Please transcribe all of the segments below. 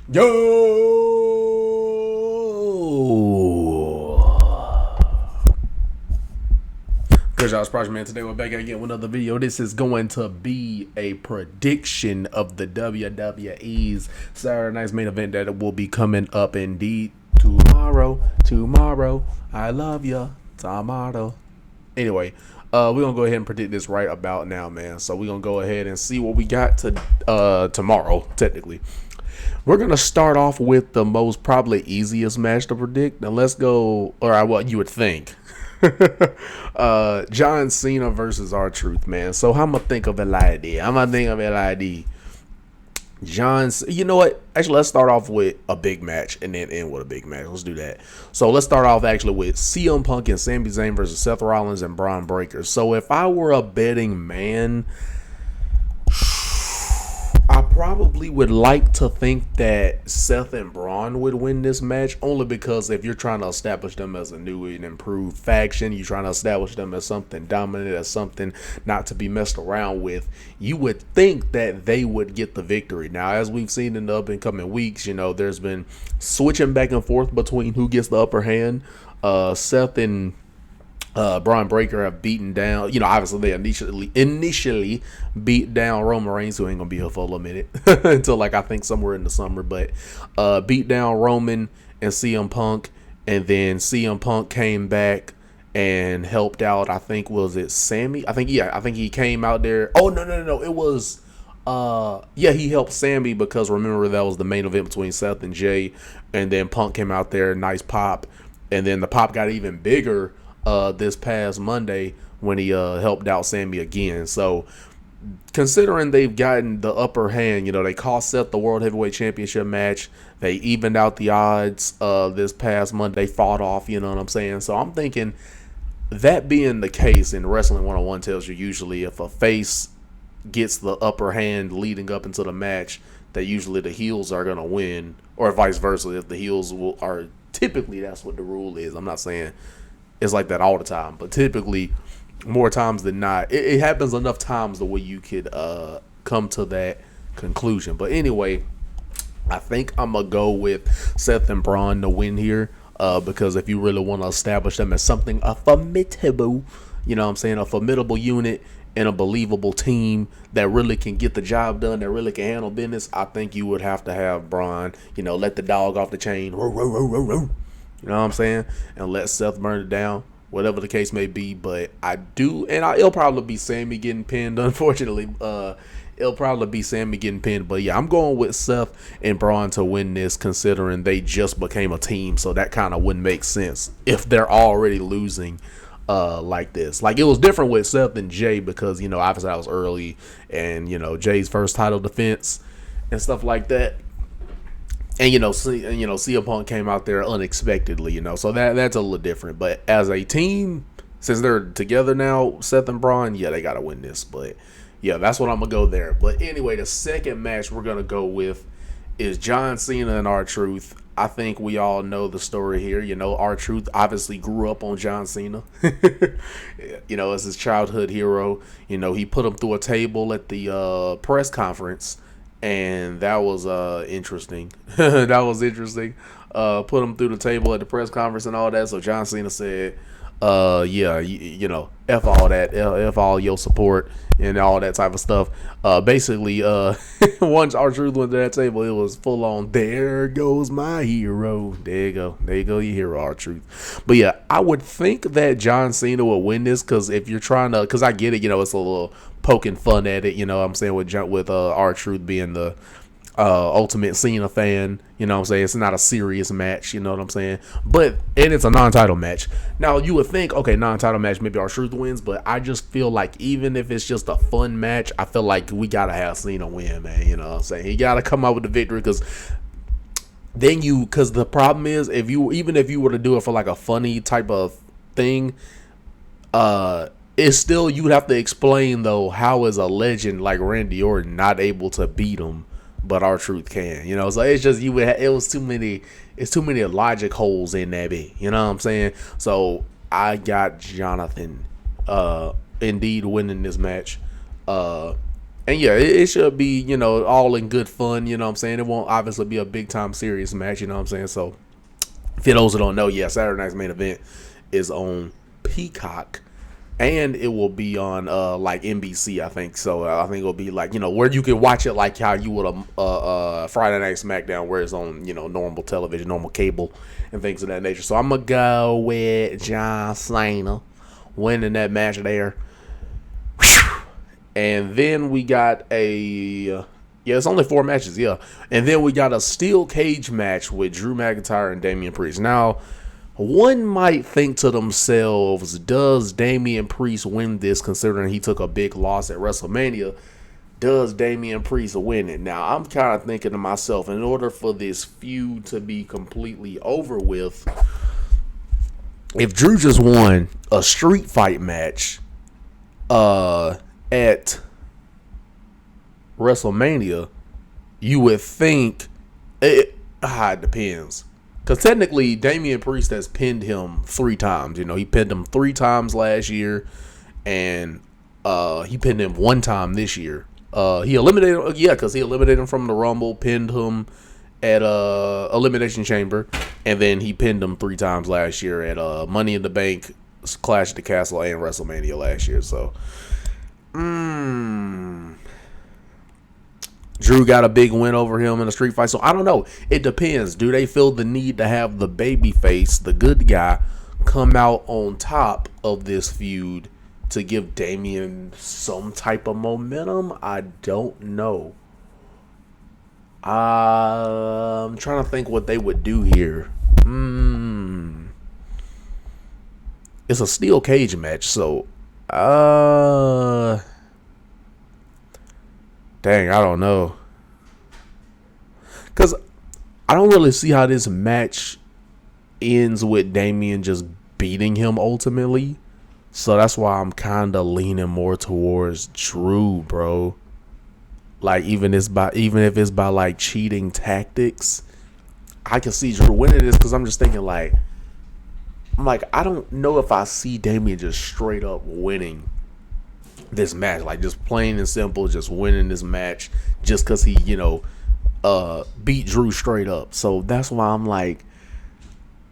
Yo! Good y'all, it's Project Man. Today we're back again with another video. This is going to be a prediction of the WWE's Saturday night's main event that will be coming up indeed tomorrow. I love ya. Tomorrow. Anyway, we're gonna go ahead and predict this right about now, man. So we're gonna go ahead and see what we got to tomorrow, technically. We're gonna start off with the most probably easiest match to predict. Now let's go, or what you would think. John Cena versus R-Truth, man. So how I'm gonna think of it like this. You know what? Actually, let's start off with a big match and then end with a big match. Let's do that. So let's start off actually with CM Punk and Sami Zayn versus Seth Rollins and Braun Breaker. So if I were a betting man, I probably would like to think that Seth and Braun would win this match, only because if you're trying to establish them as a new and improved faction, you're trying to establish them as something dominant, as something not to be messed around with, you would think that they would get the victory. Now, as we've seen in the up and coming weeks, you know, there's been switching back and forth between who gets the upper hand. Seth and Braun Breaker have beaten down, you know, obviously they initially beat down Roman Reigns, who ain't gonna be here for a little minute until like I think somewhere in the summer, but beat down Roman and CM Punk, and then CM Punk came back and helped out. I think was it Sammy? I think he came out there. Oh no, it was he helped Sammy, because remember that was the main event between Seth and Jay, and then Punk came out there, nice pop, and then the pop got even bigger this past Monday when he helped out Sammy again. So considering they've gotten the upper hand, you know, they cost Seth the World Heavyweight Championship match. They evened out the odds this past Monday. They fought off, you know what I'm saying? So I'm thinking that being the case, in Wrestling 101 tells you usually if a face gets the upper hand leading up into the match, that usually the heels are going to win, or vice versa. If the heels are typically, that's what the rule is. I'm not saying it's like that all the time, but typically more times than not, it happens enough times the way you could come to that conclusion. But anyway, I think I'm gonna go with Seth and Braun to win here, because if you really want to establish them as something formidable, you know what I'm saying, a formidable unit and a believable team that really can get the job done, that really can handle business, I think you would have to have Braun, you know, let the dog off the chain, row, row, row, row, row. You know what I'm saying? And let Seth burn it down, whatever the case may be. But I do, and it'll probably be Sammy getting pinned, unfortunately. It'll probably be Sammy getting pinned. But yeah, I'm going with Seth and Braun to win this, considering they just became a team. So that kind of wouldn't make sense if they're already losing like this. Like, it was different with Seth and Jay, because, you know, obviously that was early, and, you know, Jay's first title defense and stuff like that. And CM Punk came out there unexpectedly, you know, so that's a little different. But as a team, since they're together now, Seth and Braun, yeah, they gotta win this. But yeah, that's what I'm gonna go there. But anyway, the second match we're gonna go with is John Cena and R-Truth. I think we all know the story here. You know, R-Truth obviously grew up on John Cena. You know, as his childhood hero. You know, he put him through a table at the press conference. And that was interesting. That was interesting. Put him through the table at the press conference and all that. So John Cena said, you know, F all that, F all your support and all that type of stuff. Basically, once R-Truth went to that table, it was full on, there goes my hero. There you go, your hero, R-Truth. But yeah, I would think that John Cena will win this, because if you're trying to, because I get it, you know, it's a little poking fun at it, you know what I'm saying, with R-Truth being the ultimate Cena fan, you know what I'm saying, it's not a serious match, you know what I'm saying, and it's a non-title match. Now you would think, okay, non-title match, maybe R-Truth wins, but I just feel like even if it's just a fun match, I feel like we gotta have Cena win, man, you know what I'm saying, he gotta come out with the victory, because the problem is, even if you were to do it for like a funny type of thing, it's still, you would have to explain, though, how is a legend like Randy Orton not able to beat him, but R-Truth can, you know? So it's just, it's too many logic holes in that bit, you know what I'm saying? So I got Jonathan indeed winning this match. And yeah, it should be, all in good fun, you know what I'm saying? It won't obviously be a big time serious match, you know what I'm saying? So, for those who don't know, yeah, Saturday night's main event is on Peacock. And it will be on like NBC, I think. So I think it'll be like, where you can watch it like how you would Friday Night SmackDown, where it's on, normal television, normal cable, and things of that nature. So I'm gonna go with John Cena winning that match there. And then we got it's only 4 matches, yeah. And then we got a steel cage match with Drew McIntyre and Damian Priest. Now, one might think to themselves, does Damian Priest win this, considering he took a big loss at WrestleMania? Does Damian Priest win it? Now, I'm kind of thinking to myself, in order for this feud to be completely over with, if Drew just won a street fight match at WrestleMania, you would think it depends. Because technically, Damian Priest has pinned him 3 times. He pinned him 3 times last year, and he pinned him 1 time this year. He eliminated him from the Rumble, pinned him at Elimination Chamber, and then he pinned him 3 times last year at Money in the Bank, Clash at the Castle, and WrestleMania last year. So, Drew got a big win over him in a street fight. So I don't know. It depends. Do they feel the need to have the baby face, the good guy, come out on top of this feud to give Damian some type of momentum? I don't know. I'm trying to think what they would do here. It's a steel cage match, so dang, I don't know. Because I don't really see how this match ends with Damian just beating him ultimately. So that's why I'm kind of leaning more towards Drew, bro. Like, even if it's by like cheating tactics, I can see Drew winning this, because I'm just thinking I don't know if I see Damian just straight up winning this match, like just plain and simple, just winning this match just because he, beat Drew straight up. So that's why I'm like,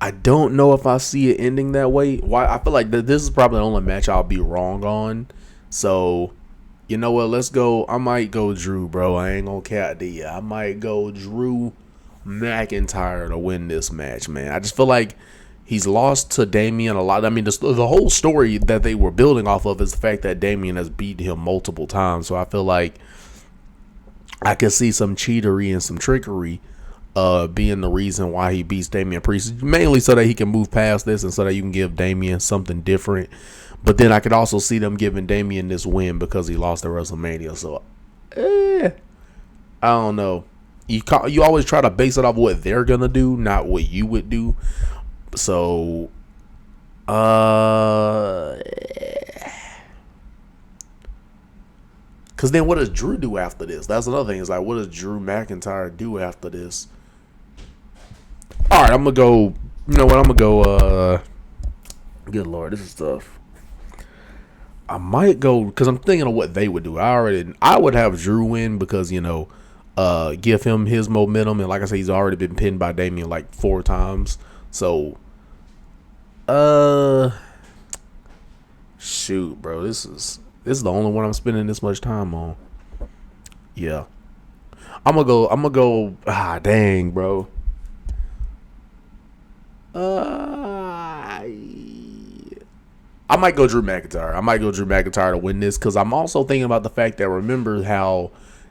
I don't know if I see it ending that way. Why I feel like this is probably the only match I'll be wrong on. So, you know what? Let's go. I might go Drew, bro. I ain't gonna cat to you. I might go Drew McIntyre to win this match, man. I just feel like he's lost to Damian a lot. I mean, the whole story that they were building off of is the fact that Damian has beat him multiple times. So I feel like I could see some cheatery and some trickery being the reason why he beats Damian Priest. Mainly so that he can move past this and so that you can give Damian something different. But then I could also see them giving Damian this win because he lost at WrestleMania. So, I don't know. You always try to base it off what they're going to do, not what you would do. So, because then what does Drew do after this? That's another thing. It's like, what does Drew McIntyre do after this? All right, I'm going to go, you know what? I'm going to go, good Lord, this is tough. I might go, because I'm thinking of what they would do. I would have Drew win because, give him his momentum. And like I said, he's already been pinned by Damian like 4 times. So, shoot, bro, this is the only one I'm spending this much time on. Yeah, I'm gonna go. Dang, bro. I might go Drew McIntyre. I might go Drew McIntyre to win this, because I'm also thinking about the fact that, remember how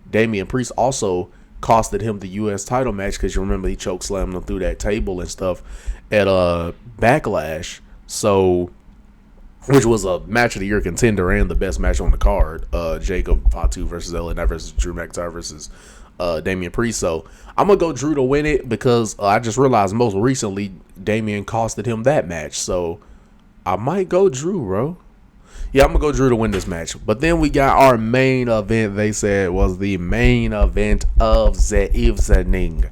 Damian Priest also costed him the U.S. title match, because you remember he chokeslammed him through that table and stuff at Backlash. So, which was a match of the year contender and the best match on the card. Jacob Fatu versus LA Knight versus Drew McIntyre versus Damian Priest. So I'm gonna go Drew to win it, because I just realized most recently Damian costed him that match. So I might go Drew, bro. Yeah, I'm going to go Drew to win this match. But then we got our main event, they said was the main event of the evening.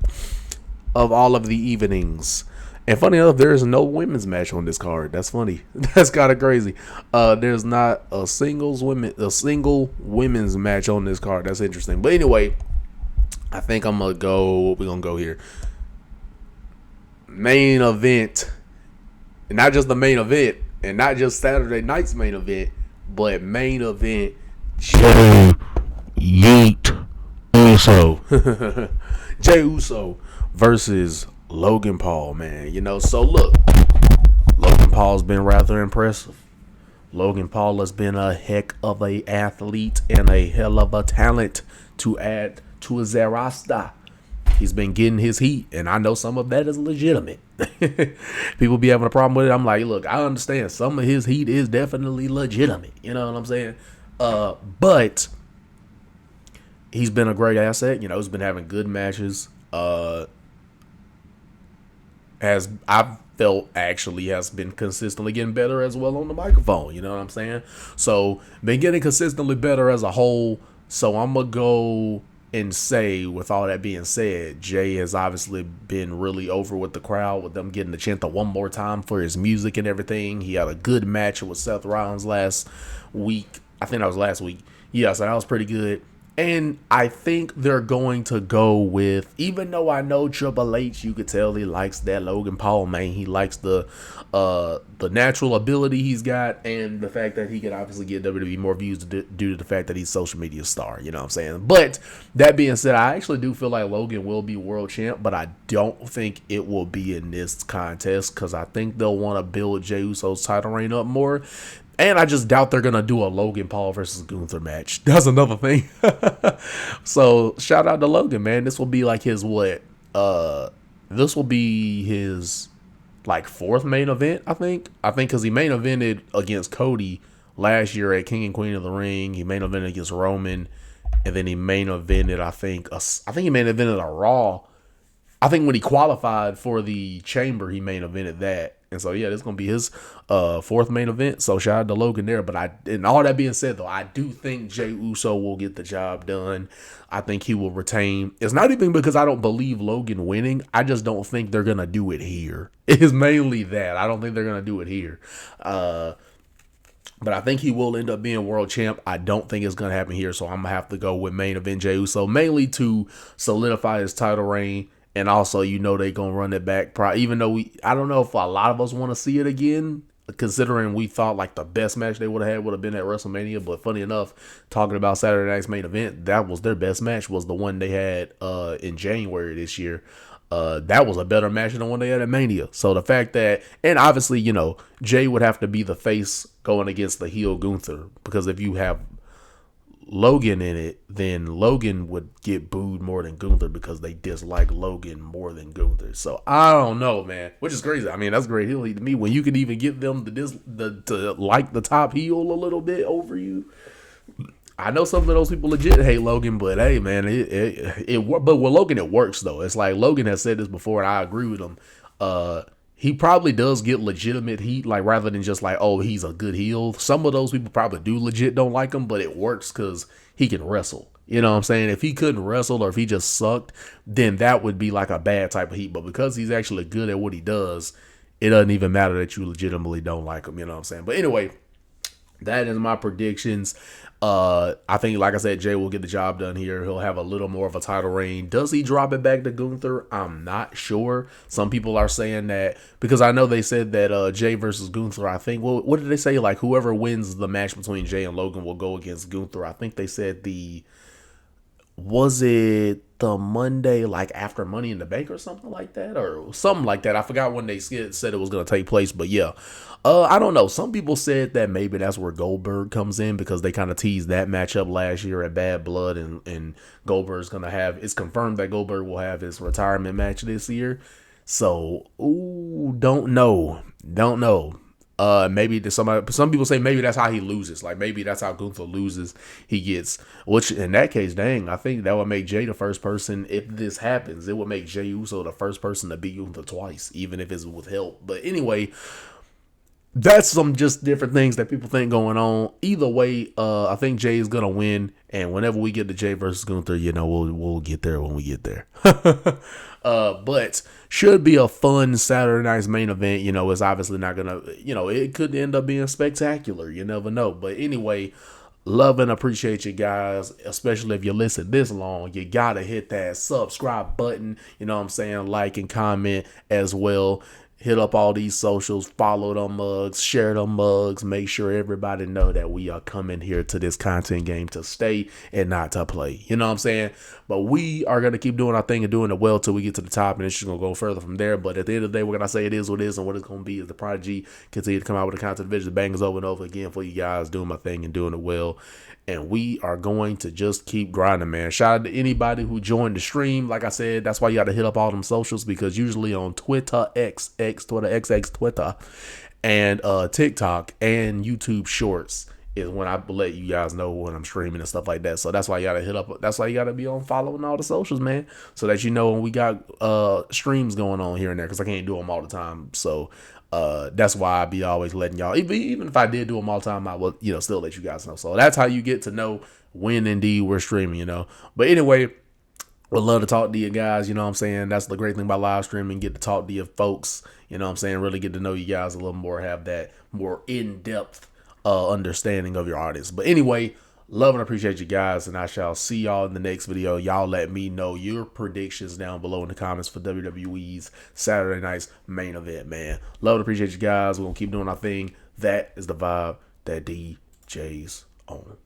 Of all of the evenings. And funny enough, there is no women's match on this card. That's funny. That's kind of crazy. There's not a single women's match on this card. That's interesting. But anyway, I think I'm gonna go. What we gonna go here? Main event, and not just the main event, and not just Saturday night's main event, but main event. Jey Yeet Uso, Jey Uso versus Logan Paul, man. So look, Logan Paul's been rather impressive. Logan Paul has been a heck of a athlete and a hell of a talent to add to his roster. He's been getting his heat, and I know some of that is legitimate. People be having a problem with it. I'm like, look, I understand some of his heat is definitely legitimate. You know what I'm saying? But he's been a great asset. He's been having good matches. As I've felt actually has been consistently getting better as well on the microphone. You know what I'm saying? So been getting consistently better as a whole. So I'm going to go and say, with all that being said, Jay has obviously been really over with the crowd, with them getting the chant one more time for his music and everything. He had a good match with Seth Rollins last week. I think that was last week. Yeah, so that was pretty good. And I think they're going to go with, even though I know Triple H, you could tell he likes that Logan Paul, man. He likes the natural ability he's got, and the fact that he can obviously get WWE more views due to the fact that he's a social media star. You know what I'm saying? But that being said, I actually do feel like Logan will be world champ, but I don't think it will be in this contest, because I think they'll want to build Jey Uso's title reign up more. And I just doubt they're going to do a Logan Paul versus Gunther match. That's another thing. So, shout out to Logan, man. This will be like his this will be his, like, fourth main event, I think. Because he main evented against Cody last year at King and Queen of the Ring. He main evented against Roman. And then he main evented, I think he main evented a Raw. I think when he qualified for the Chamber, he main evented that. And so, yeah, this is going to be his fourth main event. So, shout out to Logan there. But and all that being said, though, I do think Jey Uso will get the job done. I think he will retain. It's not even because I don't believe Logan winning. I just don't think they're going to do it here. It is mainly that. I don't think they're going to do it here. But I think he will end up being world champ. I don't think it's going to happen here. So, I'm going to have to go with main event Jey Uso, mainly to solidify his title reign. And also, they're going to run it back. Even though I don't know if a lot of us want to see it again, considering we thought like the best match they would have had would have been at WrestleMania. But funny enough, talking about Saturday night's main event, that was their best match, was the one they had in January this year. That was a better match than the one they had at Mania. So the fact that, and obviously, Jay would have to be the face going against the heel Gunther, because if you have Logan in it, then Logan would get booed more than Gunther because they dislike Logan more than Gunther. So I don't know, man, which is crazy. I mean, that's great heel to me when you can even get them to like the top heel a little bit over you. I know some of those people legit hate Logan, but hey, man, but with Logan it works though. It's like Logan has said this before, and I agree with him. He probably does get legitimate heat, like rather than just like, oh, he's a good heel. Some of those people probably do legit don't like him, but it works because he can wrestle. You know what I'm saying? If he couldn't wrestle or if he just sucked, then that would be like a bad type of heat. But because he's actually good at what he does, it doesn't even matter that you legitimately don't like him. You know what I'm saying? But anyway, that is my predictions. I think, like I said, Jay will get the job done here. He'll have a little more of a title reign. Does he drop it back to Gunther? I'm not sure. Some people are saying that, because I know they said that Jay versus Gunther, I think, well, what did they say? Like, whoever wins the match between Jay and Logan will go against Gunther. I think they said was it the Monday, like after Money in the Bank or something like that? Or something like that. I forgot when they said it was going to take place, but yeah. I don't know. Some people said that maybe that's where Goldberg comes in, because they kind of teased that matchup last year at Bad Blood, and Goldberg's going to have, it's confirmed that Goldberg will have his retirement match this year. So, don't know. Maybe some people say maybe that's how he loses. Like maybe that's how Gunther loses. He gets, which in that case, dang, I think that would make Jay the first person, if this happens, it would make Jey Uso the first person to beat Gunther twice, even if it's with help. But anyway, that's some just different things that people think going on. Either way, I think Jay is gonna win, and whenever we get to Jay versus Gunther, we'll get there when we get there. But should be a fun Saturday night's main event. It's obviously not gonna, it could end up being spectacular. You never know. But anyway, love and appreciate you guys, especially if you listen this long. You gotta hit that subscribe button. You know what I'm saying? Like and comment as well. Hit up all these socials, follow them mugs, share them mugs, make sure everybody know that we are coming here to this content game to stay and not to play. You know what I'm saying? But we are going to keep doing our thing and doing it well till we get to the top, and it's just going to go further from there. But at the end of the day, we're going to say it is what it is, and what it's going to be is the Prodigy continue to come out with the content vision bangers over and over again for you guys, doing my thing and doing it well. And we are going to just keep grinding, man. Shout out to anybody who joined the stream. Like I said, that's why you got to hit up all them socials, because usually on Twitter, Twitter, and TikTok and YouTube Shorts is when I let you guys know when I'm streaming and stuff like that. So that's why you got to hit up. That's why you got to be on following all the socials, man, so that you know when we got streams going on here and there, because I can't do them all the time. So that's why I be always letting y'all, even if I did do them all the time, I would, still let you guys know. So that's how you get to know when indeed we're streaming, But anyway, would love to talk to you guys, you know what I'm saying? That's the great thing about live streaming, get to talk to you folks, you know what I'm saying? Really get to know you guys a little more, have that more in-depth understanding of your audience. But anyway, love and appreciate you guys, and I shall see y'all in the next video. Y'all let me know your predictions down below in the comments for WWE's Saturday night's main event, man. Love and appreciate you guys. We're going to keep doing our thing. That is the vibe that DJ's on.